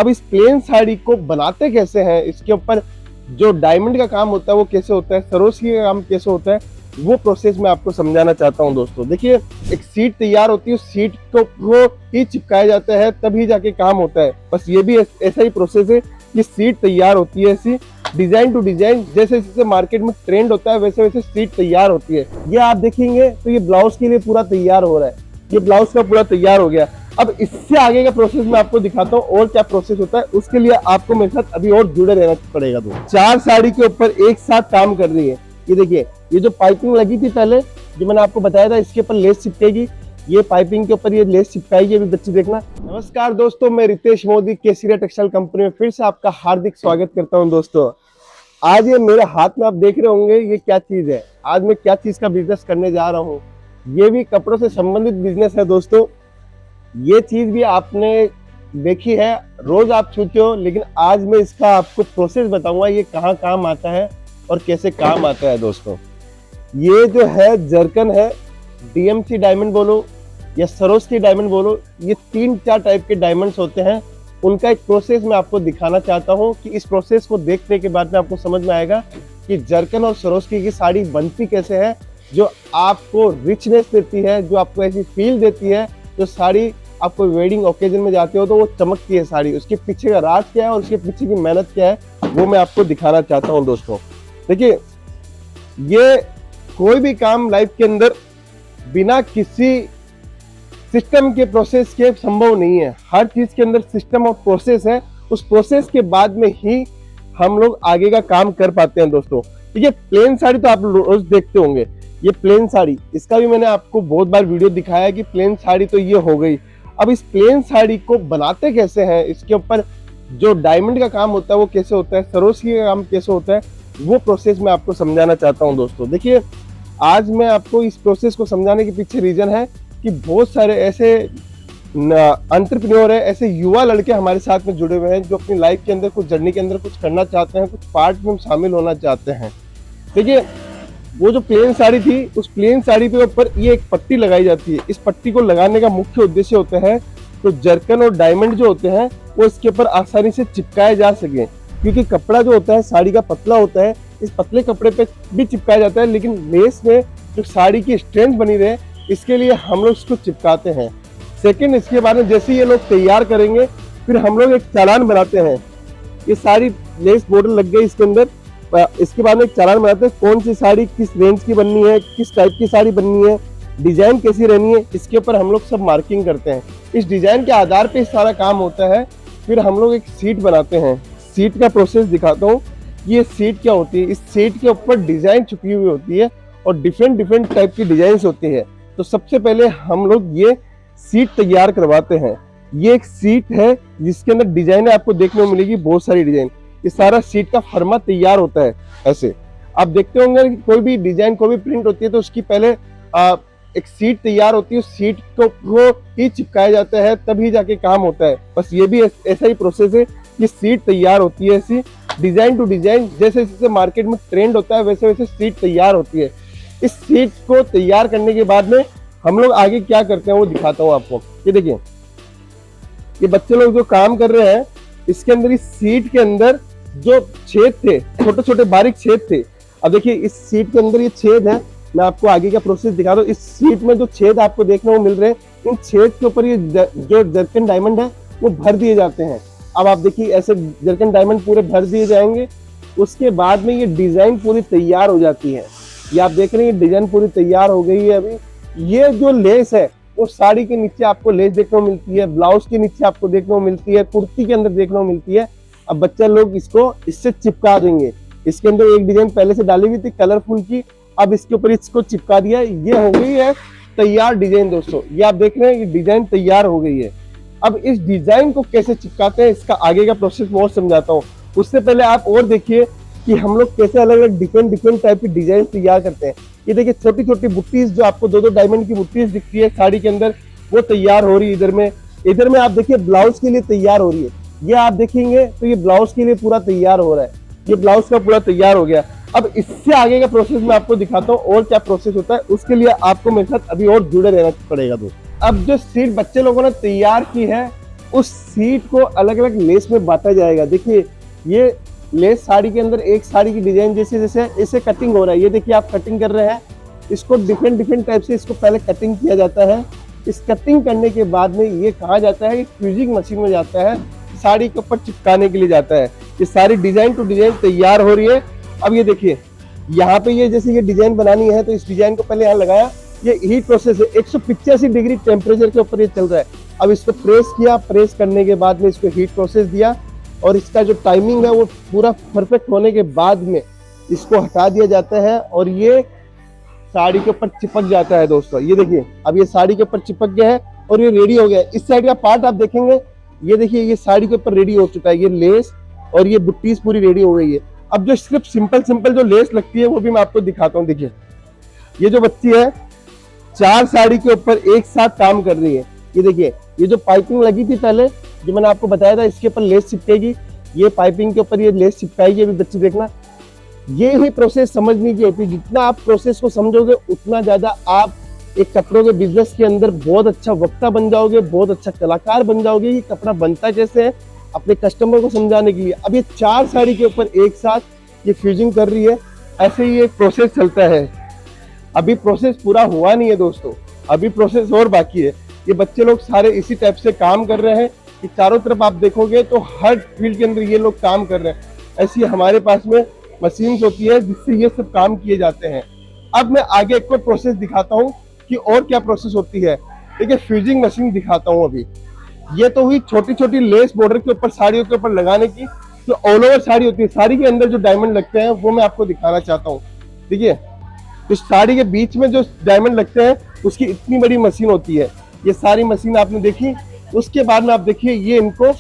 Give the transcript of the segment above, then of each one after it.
अब इस प्लेन साड़ी को बनाते कैसे हैं, इसके ऊपर जो डायमंड का काम होता है वो कैसे होता है, सरोस्की का काम कैसे होता है, वो प्रोसेस मैं आपको समझाना चाहता हूं दोस्तों। देखिए, एक सीट तैयार होती है, उस सीट को ही चिपकाया जाता है तभी जाके काम होता है। बस ये भी ऐसा ही प्रोसेस है कि सीट तैयार होती है, ऐसी डिजाइन टू डिजाइन, जैसे जैसे मार्केट में ट्रेंड होता है वैसे वैसे सीट तैयार होती है। ये आप देखेंगे तो ये ब्लाउज के लिए पूरा तैयार हो रहा है, ये ब्लाउज का पूरा तैयार हो गया। अब इससे आगे का प्रोसेस मैं आपको दिखाता हूँ और क्या प्रोसेस होता है, उसके लिए आपको मेरे साथ अभी और जुड़े रहना पड़ेगा। 4 साड़ी के ऊपर एक साथ काम कर रही है। ये देखिए, ये जो पाइपिंग लगी थी पहले, जो मैंने आपको बताया था, इसके ऊपर लेस चिपकेगी, ये पाइपिंग के ऊपर ये लेस चिपकाएगी। अभी बच्चे देखना। नमस्कार दोस्तों, मैं रितेश मोदी केसरिया टेक्सटाइल कंपनी में फिर से आपका हार्दिक स्वागत करता हूं। दोस्तों, आज ये मेरे हाथ में आप देख रहे होंगे ये क्या चीज है। आज मैं क्या चीज का बिजनेस करने जा रहा हूँ, ये भी कपड़ों से संबंधित बिजनेस है दोस्तों। ये चीज भी आपने देखी है, रोज आप छूते हो, लेकिन आज मैं इसका आपको प्रोसेस बताऊंगा, ये कहाँ काम आता है और कैसे काम आता है। दोस्तों, ये जो है जरकन है, डीएमसी डायमंड बोलो या सरोस्की डायमंड बोलो, ये 3-4 टाइप के डायमंड्स होते हैं। उनका एक प्रोसेस मैं आपको दिखाना चाहता हूँ कि इस प्रोसेस को देखने के बाद में आपको समझ में आएगा कि जरकन और सरोस्की की साड़ी बनती कैसे है, जो आपको रिचनेस देती है, जो आपको ऐसी फील देती है, जो साड़ी आपको वेडिंग ओकेजन में जाते हो तो वो चमकती है साड़ी। उसके पीछे का राज क्या है और उसके पीछे की मेहनत क्या है, वो मैं आपको दिखाना चाहता हूँ। दोस्तों देखिए, ये कोई भी काम लाइफ के अंदर बिना किसी सिस्टम के प्रोसेस के संभव नहीं है। हर चीज के अंदर सिस्टम और प्रोसेस है, उस प्रोसेस के बाद में ही हम लोग आगे का काम कर पाते हैं। दोस्तों, ठीक है, प्लेन साड़ी तो आप रोज देखते होंगे। ये प्लेन साड़ी, इसका भी मैंने आपको बहुत बार वीडियो दिखाया है कि प्लेन साड़ी तो ये हो गई। अब इस प्लेन साड़ी को बनाते कैसे हैं, इसके ऊपर जो डायमंड का काम होता है वो कैसे होता है, सरोस्की का काम कैसे होता है, वो प्रोसेस मैं आपको समझाना चाहता हूँ। दोस्तों देखिए, आज मैं आपको इस प्रोसेस को समझाने के पीछे रीजन है कि बहुत सारे ऐसे एंटरप्रेन्योर है, ऐसे युवा लड़के हमारे साथ में जुड़े हुए हैं जो अपनी लाइफ के अंदर कुछ जर्नी के अंदर कुछ करना चाहते हैं, कुछ पार्ट में शामिल होना चाहते हैं। देखिए, वो जो प्लेन साड़ी थी, उस प्लेन साड़ी के ऊपर ये एक पट्टी लगाई जाती है। इस पट्टी को लगाने का मुख्य उद्देश्य होता है तो जरकन और डायमंड जो होते हैं वो इसके ऊपर आसानी से चिपकाए जा सके, क्योंकि कपड़ा जो होता है साड़ी का पतला होता है। इस पतले कपड़े पे भी चिपकाया जाता है, लेकिन लेस में जो साड़ी की स्ट्रेंथ बनी रहे, इसके लिए हम लोग इसको चिपकाते हैं। सेकंड, इसके बाद में जैसे ये लोग तैयार करेंगे, फिर हम लोग एक चालान बनाते हैं। ये सारी लेस बॉर्डर लग गई इसके अंदर, इसके बाद में एक चालान बनाते हैं कौन सी साड़ी किस रेंज की बननी है, किस टाइप की साड़ी बननी है, डिजाइन कैसी रहनी है, इसके ऊपर हम लोग सब मार्किंग करते हैं। इस डिजाइन के आधार पे सारा काम होता है। फिर हम लोग एक सीट बनाते हैं। सीट का प्रोसेस दिखाता हूँ। ये सीट क्या होती है, इस सीट के ऊपर डिजाइन छुपी हुई होती है और डिफरेंट टाइप की डिजाइन होती है। तो सबसे पहले हम लोग ये सीट तैयार करवाते हैं। ये एक सीट है जिसके अंदर डिजाइन आपको देखने को मिलेगी, बहुत सारी डिजाइन। ये सारा सीट का फर्मा तैयार होता है। ऐसे आप देखते होंगे कि कोई भी डिजाइन, कोई भी प्रिंट होती है तो उसकी पहले एक सीट तैयार होती है, उस सीट को ही चिपकाया जाता है तभी जाके काम होता है। बस ये भी ऐसा ही प्रोसेस है कि सीट तैयार होती है, ऐसी डिजाइन टू डिजाइन, जैसे जैसे मार्केट में ट्रेंड होता है वैसे वैसे सीट तैयार होती है। इस सीट को तैयार करने के बाद में हम लोग आगे क्या करते हैं वो दिखाता हूँ आपको। ये देखिए, ये बच्चे लोग जो काम कर रहे हैं, इसके अंदर इस सीट के अंदर जो छेद थे, छोटे छोटे बारीक छेद थे। अब देखिए, इस सीट के अंदर ये छेद है। मैं आपको आगे का प्रोसेस दिखा रहा हूँ। इस सीट में जो छेद आपको देखने को मिल रहे हैं, इन छेद के ऊपर ये जो जरकन डायमंड है वो भर दिए जाते हैं। अब आप देखिए, ऐसे जरकन डायमंड पूरे भर दिए जाएंगे। उसके बाद में ये डिजाइन पूरी तैयार हो जाती है। ये आप देख रहे हैं, डिजाइन पूरी तैयार हो गई है। अभी ये जो लेस है वो साड़ी के नीचे आपको लेस देखने को मिलती है, ब्लाउज के नीचे आपको देखने को मिलती है, कुर्ती के अंदर देखने को मिलती है। अब बच्चा लोग इसको इससे चिपका देंगे। इसके अंदर एक डिजाइन पहले से डाली हुई थी कलरफुल की, अब इसके ऊपर इसको चिपका दिया। ये हो गई है तैयार डिजाइन। दोस्तों, ये आप देख रहे हैं, ये डिजाइन तैयार हो गई है। अब इस डिजाइन को कैसे चिपकाते हैं, इसका आगे का प्रोसेस मैं और समझाता हूँ। उससे पहले आप और देखिए कि हम लोग कैसे अलग अलग डिफरेंट टाइप की डिजाइन तैयार करते हैं। ये देखिए, छोटी छोटी बुट्टीज जो आपको 2-2 डायमंड की बुट्टीज दिखती है साड़ी के अंदर, वो तैयार हो रही है। इधर में आप देखिए ब्लाउज के लिए तैयार हो रही है। ये आप देखेंगे तो ये ब्लाउज के लिए पूरा तैयार हो रहा है। ये ब्लाउज का पूरा तैयार हो गया। अब इससे आगे का प्रोसेस मैं आपको दिखाता हूँ और क्या प्रोसेस होता है, उसके लिए आपको मेरे साथ अभी और जुड़े रहना पड़ेगा। दोस्तों, अब जो सीट बच्चे लोगों ने तैयार की है, उस सीट को अलग अलग लेस में बांटा जाएगा। देखिए ये लेस साड़ी के अंदर एक साड़ी की डिजाइन जैसे जैसे इसे कटिंग हो रहा है, ये देखिए आप कटिंग कर रहे हैं, इसको डिफरेंट डिफरेंट टाइप से इसको पहले कटिंग किया जाता है। इस कटिंग करने के बाद में ये कहा जाता है कि फ्यूजिंग मशीन में जाता है, साड़ी के ऊपर चिपकाने के लिए जाता है। ये सारी डिजाइन टू डिजाइन तैयार हो रही है। अब ये देखिए यहाँ पे ये जैसे ये डिजाइन बनानी है तो इस डिजाइन को पहले यहाँ लगाया, ये हीट प्रोसेस है, 185 डिग्री टेम्परेचर के ऊपर ये चल रहा है। अब इसको प्रेस किया, प्रेस करने के बाद में इसको हीट प्रोसेस दिया और इसका जो टाइमिंग है वो पूरा परफेक्ट होने के बाद में इसको हटा दिया जाता है और ये साड़ी के ऊपर चिपक जाता है। दोस्तों ये देखिए अब ये साड़ी के ऊपर चिपक गया है और ये रेडी हो गया है। इस साइड का पार्ट आप देखेंगे, ये देखिए ये साड़ी के ऊपर रेडी हो चुका है, ये लेस और ये बुट्टीज पूरी रेडी हो गई है। अब जो सिर्फ सिंपल जो लेस लगती है वो भी मैं आपको दिखाता हूँ। देखिए ये जो बच्ची है 4 साड़ी के ऊपर एक साथ काम कर रही है। ये देखिए ये जो पाइपिंग लगी थी पहले, जो मैंने आपको बताया था इसके ऊपर लेस चिपकेगी, ये पाइपिंग के ऊपर ये लेस चिपकाएगी। अभी बच्ची देखना, ये ही प्रोसेस समझने की होती है। जितना आप प्रोसेस को समझोगे उतना ज्यादा आप एक कपड़ों के बिजनेस के अंदर बहुत अच्छा वक्ता बन जाओगे, बहुत अच्छा कलाकार बन जाओगे। ये कपड़ा बनता कैसे है अपने कस्टमर को समझाने के लिए। अब ये 4 साड़ी के ऊपर एक साथ ये फ्यूजिंग कर रही है, ऐसे ही एक प्रोसेस चलता है। अभी प्रोसेस पूरा हुआ नहीं है दोस्तों, अभी प्रोसेस और बाकी है। ये बच्चे लोग सारे इसी टाइप से काम कर रहे हैं कि चारों तरफ आप देखोगे तो हर फील्ड के अंदर ये लोग काम कर रहे हैं। ऐसी हमारे पास में मशीन्स होती है जिससे ये सब काम किए जाते हैं। अब मैं आगे एक और प्रोसेस दिखाता हूँ कि और क्या प्रोसेस होती है। देखिए फ्यूजिंग मशीन दिखाता हूँ। अभी ये तो हुई छोटी छोटी लेस बॉर्डर के ऊपर साड़ियों के ऊपर लगाने की, जो ऑल ओवर साड़ी होती है, साड़ी के अंदर जो डायमंड लगते हैं वो मैं आपको दिखाना चाहता हूँ। देखिए तो साड़ी के बीच में जो डायमंड लगते हैं उसकी इतनी बड़ी मशीन होती है। ये सारी मशीन आपने देखी, उसके बाद में आप देखिए ये इनको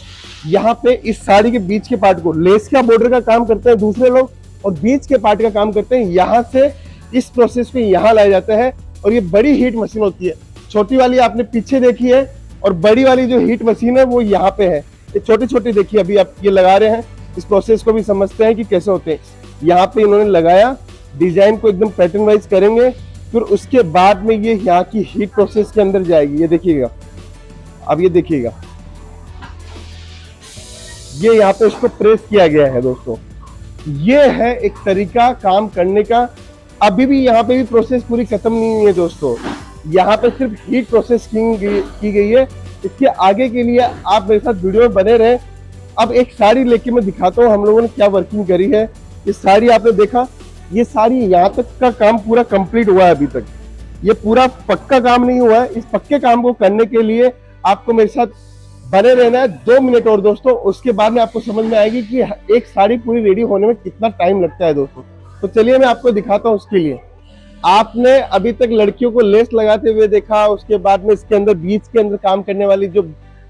यहाँ पे इस साड़ी के बीच के पार्ट को, लेस का बॉर्डर का काम करते हैं दूसरे लोग और बीच के पार्ट का काम करते हैं। यहाँ से इस प्रोसेस को यहाँ लाया जाता है और ये बड़ी हीट मशीन होती है। छोटी वाली आपने पीछे देखी है और बड़ी वाली जो हीट मशीन है वो यहाँ पे है। ये छोटी छोटी देखिए अभी आप ये लगा रहे हैं, इस प्रोसेस को भी समझते हैं कि कैसे होते हैं। यहाँ पे इन्होंने लगाया, डिजाइन को एकदम पैटर्न वाइज करेंगे, फिर उसके बाद में ये यहाँ की हीट प्रोसेस के अंदर जाएगी। ये देखिएगा, अब ये देखिएगा, ये यहाँ पे इसको प्रेस किया गया है। दोस्तों ये है एक तरीका काम करने का। अभी भी यहाँ पे भी प्रोसेस पूरी खत्म नहीं हुई है दोस्तों, यहाँ पे सिर्फ हीट प्रोसेस की गई है। इसके आगे के लिए आप मेरे साथ वीडियो में बने रहे। अब एक साड़ी लेके मैं दिखाता हूँ हम लोगों ने क्या वर्किंग करी है। ये साड़ी आपने देखा, ये साड़ी यहाँ तक का काम पूरा कंप्लीट हुआ है। अभी तक ये पूरा पक्का काम नहीं हुआ है। इस पक्के काम को करने के लिए आपको मेरे साथ बने रहना है 2 मिनट और दोस्तों, उसके बाद में आपको समझ में आएगी कि एक साड़ी पूरी रेडी होने में कितना टाइम लगता है दोस्तों। तो चलिए मैं आपको दिखाता हूँ। उसके लिए आपने अभी तक लड़कियों को लेस लगाते हुए देखा, उसके बाद में इसके अंदर बीच के अंदर काम करने वाली, जो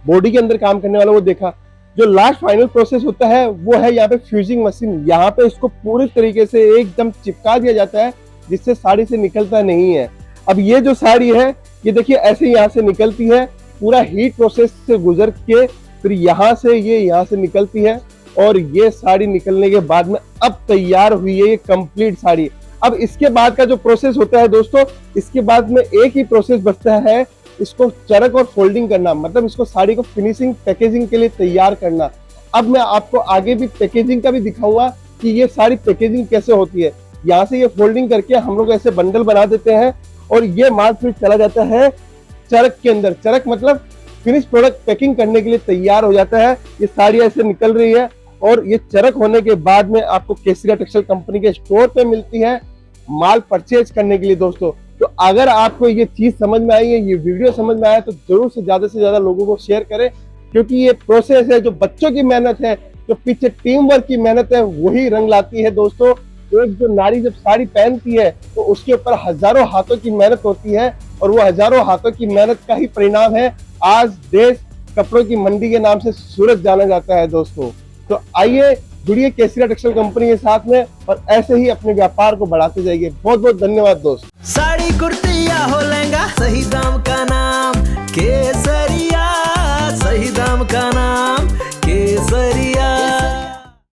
बॉडी के अंदर काम करने वाला वो देखा। जो लास्ट फाइनल प्रोसेस होता है वो है यहाँ पे फ्यूजिंग मशीन। यहाँ पे इसको पूरी तरीके से एकदम चिपका दिया जाता है जिससे साड़ी से निकलता नहीं है। अब ये जो साड़ी है ये देखिए ऐसे यहाँ से निकलती है, पूरा हीट प्रोसेस से गुजर के फिर यहाँ से ये यहाँ से निकलती है और ये साड़ी निकलने के बाद में अब तैयार हुई है ये कंप्लीट साड़ी। अब इसके बाद का जो प्रोसेस होता है दोस्तों, इसके बाद में एक ही प्रोसेस बचता है, इसको चरक और फोल्डिंग करना, मतलब इसको साड़ी को फिनिशिंग पैकेजिंग के लिए तैयार करना। अब मैं आपको आगे भी पैकेजिंग का भी दिखाऊंगा कि ये सारी पैकेजिंग कैसे होती है। यहाँ से ये फोल्डिंग करके हम लोग ऐसे बंडल बना देते हैं और ये माल फिर चला जाता है चरक के अंदर। चरक मतलब फिनिश प्रोडक्ट पैकिंग करने के लिए तैयार हो जाता है। ये साड़ी ऐसे निकल रही है और ये चरक होने के बाद में आपको केसरिया टेक्सटाइल कंपनी के स्टोर पे मिलती है माल परचेज करने के लिए दोस्तों। तो अगर आपको ये चीज समझ में आई है, ये वीडियो समझ में आया, तो जरूर से ज्यादा लोगों को शेयर करें, क्योंकि ये प्रोसेस है जो बच्चों की मेहनत है, जो पीछे टीम वर्क की मेहनत है, वही रंग लाती है दोस्तों। तो एक जो नारी जब साड़ी पहनती है तो उसके ऊपर हजारों हाथों की मेहनत होती है और वो हजारों हाथों की मेहनत का ही परिणाम है आज देश कपड़ों की मंडी के नाम से सूरत जाना जाता है दोस्तों। तो आइए जुड़िए केसरिया टेक्सटाइल कंपनी के साथ में और ऐसे ही अपने व्यापार को बढ़ाते जाइए। बहुत बहुत धन्यवाद दोस्त। साड़ी कुर्ती या हो लहंगा, सही दाम का नाम केसरिया, सही दाम का नाम।